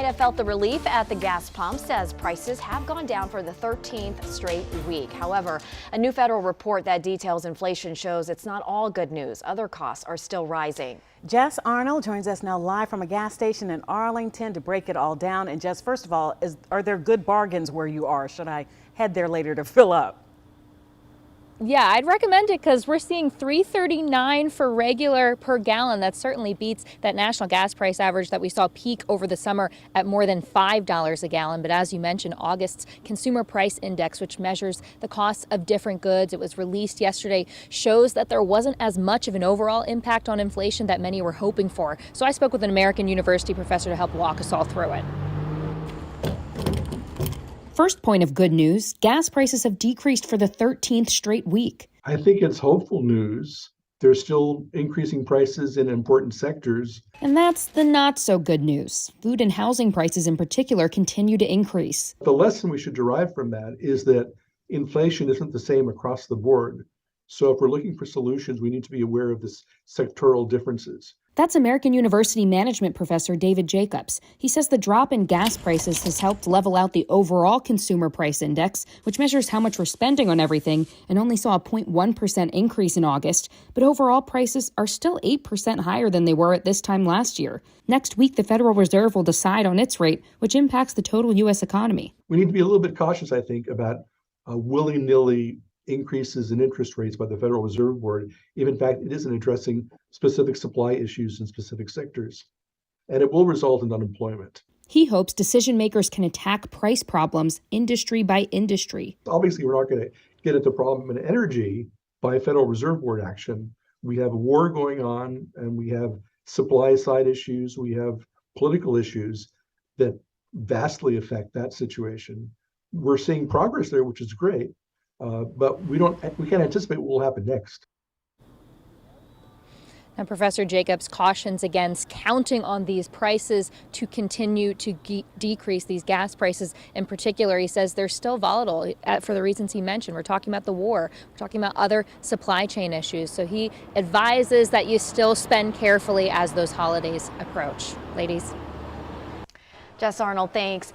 have felt the relief at the gas pumps as prices have gone down for the 13th straight week. However, a new federal report that details inflation shows it's not all good news. Other costs are still rising. Jess Arnold joins us now live from a gas station in Arlington to break it all down. And Jess, first of all, are there good bargains where you are? Should I head there later to fill up? Yeah, I'd recommend it because we're seeing $3.39 for regular per gallon. That certainly beats that national gas price average that we saw peak over the summer at more than $5 a gallon. But as you mentioned, August's Consumer Price Index, which measures the costs of different goods, it was released yesterday, shows that there wasn't as much of an overall impact on inflation that many were hoping for. So I spoke with an American University professor to help walk us all through it. First point of good news, gas prices have decreased for the 13th straight week. I think it's hopeful news. There's still increasing prices in important sectors. And that's the not so good news. Food and housing prices in particular continue to increase. The lesson we should derive from that is that inflation isn't the same across the board. So if we're looking for solutions, we need to be aware of this sectoral differences. That's American University management professor David Jacobs. He says the drop in gas prices has helped level out the overall consumer price index, which measures how much we're spending on everything, and only saw a 0.1% increase in August. But overall prices are still 8% higher than they were at this time last year. Next week, the Federal Reserve will decide on its rate, which impacts the total U.S. economy. We need to be a little bit cautious, I think, about willy-nilly increases in interest rates by the Federal Reserve Board, if in fact it isn't addressing specific supply issues in specific sectors. And it will result in unemployment. He hopes decision makers can attack price problems industry by industry. Obviously, we're not going to get at the problem in energy by Federal Reserve Board action. We have a war going on, and we have supply side issues. We have political issues that vastly affect that situation. We're seeing progress there, which is great. But we can't anticipate what will happen next. And Professor Jacobs cautions against counting on these prices to continue to decrease, these gas prices in particular. He says they're still volatile for the reasons he mentioned. We're talking about the war. We're talking about other supply chain issues. So he advises that you still spend carefully as those holidays approach. Ladies. Jess Arnold, thanks.